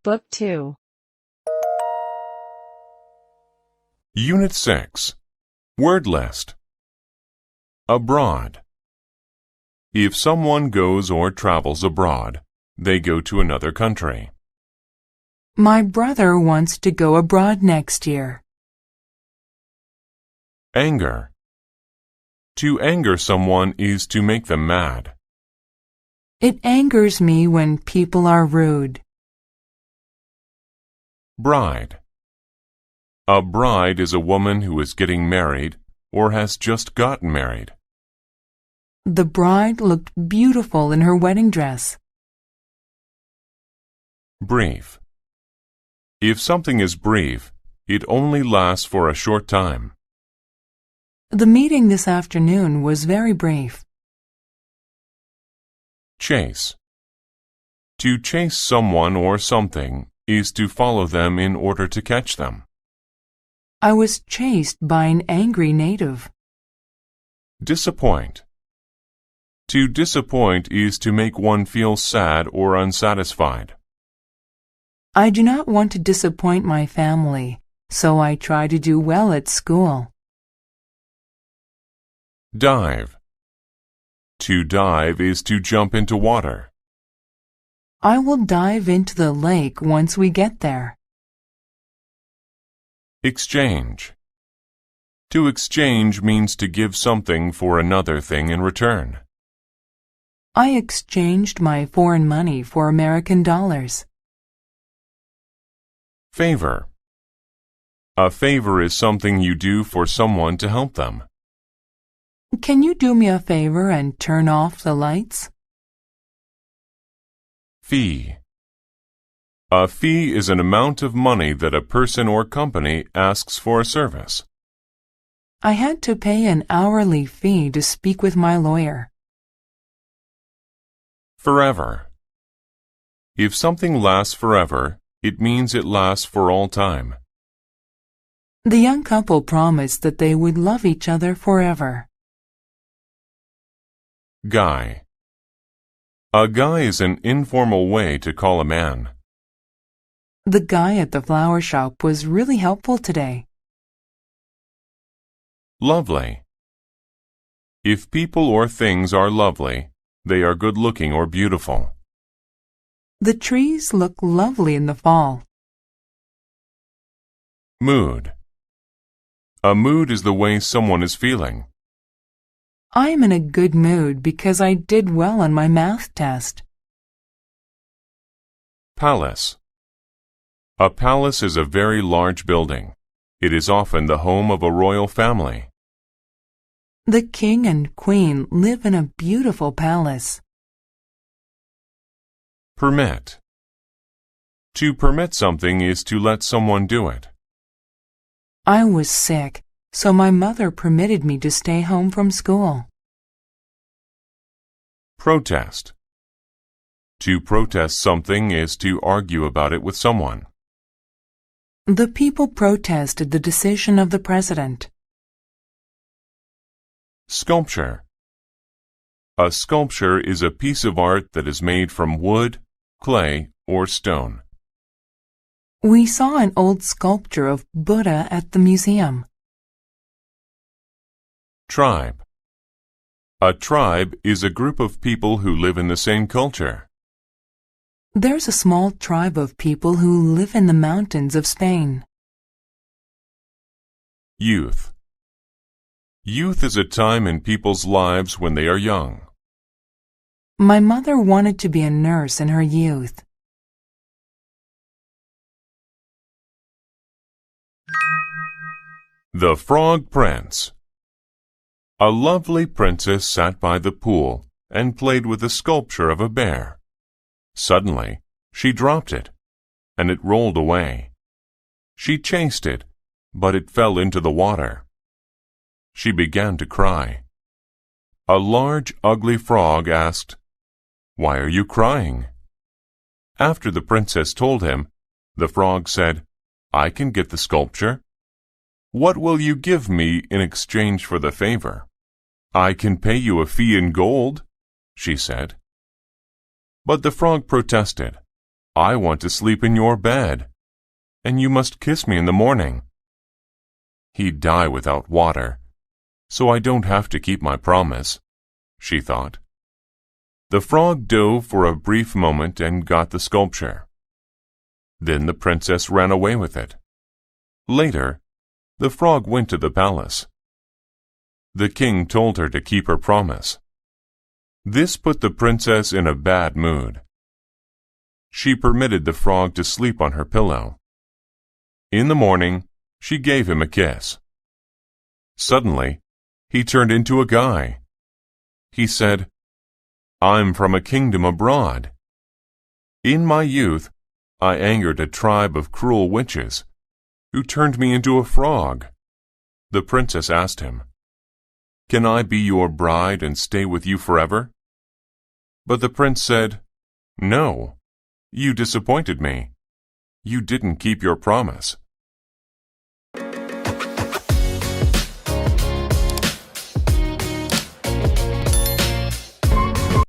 Book 2. Unit 6. Word list. Abroad. If someone goes or travels abroad, they go to another country. My brother wants to go abroad next year. Anger. To anger someone is to make them mad. It angers me when people are rude. Bride. A bride is a woman who is getting married or has just gotten married. The bride looked beautiful in her wedding dress. Brief. If something is brief, it only lasts for a short time. The meeting this afternoon was very brief. Chase. To chase someone or something is to follow them in order to catch them. I was chased by an angry native. Disappoint. To disappoint is to make one feel sad or unsatisfied. I do not want to disappoint my family, so I try to do well at school. Dive. To dive is to jump into water. I will dive into the lake once we get there. Exchange. To exchange means to give something for another thing in return. I exchanged my foreign money for American dollars. Favor. A favor is something you do for someone to help them. Can you do me a favor and turn off the lights? Fee. A fee is an amount of money that a person or company asks for a service. I had to pay an hourly fee to speak with my lawyer. Forever. If something lasts forever, it means it lasts for all time. The young couple promised that they would love each other forever. Guy. A guy is an informal way to call a man. The guy at the flower shop was really helpful today. Lovely. If people or things are lovely, they are good-looking or beautiful. The trees look lovely in the fall. Mood. A mood is the way someone is feeling. I am in a good mood because I did well on my math test. Palace. A palace is a very large building. It is often the home of a royal family. The king and queen live in a beautiful palace. Permit. To permit something is to let someone do it. I was sick, so my mother permitted me to stay home from school. Protest. To protest something is to argue about it with someone. The people protested the decision of the president. Sculpture. A sculpture is a piece of art that is made from wood, clay, or stone. We saw an old sculpture of Buddha at the museum. Tribe. A tribe is a group of people who live in the same culture. There's a small tribe of people who live in the mountains of Spain. Youth. Youth is a time in people's lives when they are young. My mother wanted to be a nurse in her youth. The Frog Prince. A lovely princess sat by the pool and played with a sculpture of a bear. Suddenly, she dropped it, and it rolled away. She chased it, but it fell into the water. She began to cry. A large, ugly frog asked, "Why are you crying?" After the princess told him, the frog said, "I can get the sculpture. What will you give me in exchange for the favor?" "I can pay you a fee in gold," she said. But the frog protested, I want to sleep in your bed, and you must kiss me in the morning. He'd die without water, so I don't have to keep my promise, she thought. The frog dove for a brief moment and got the sculpture. Then the princess ran away with it. Later, the frog went to the palace. The king told her to keep her promise. This put the princess in a bad mood. She permitted the frog to sleep on her pillow. In the morning, she gave him a kiss. Suddenly, he turned into a guy. He said, "I'm from a kingdom abroad. In my youth, I angered a tribe of cruel witches, who turned me into a frog." The princess asked him, "Can I be your bride and stay with you forever?" But the prince said, "No, you disappointed me. You didn't keep your promise."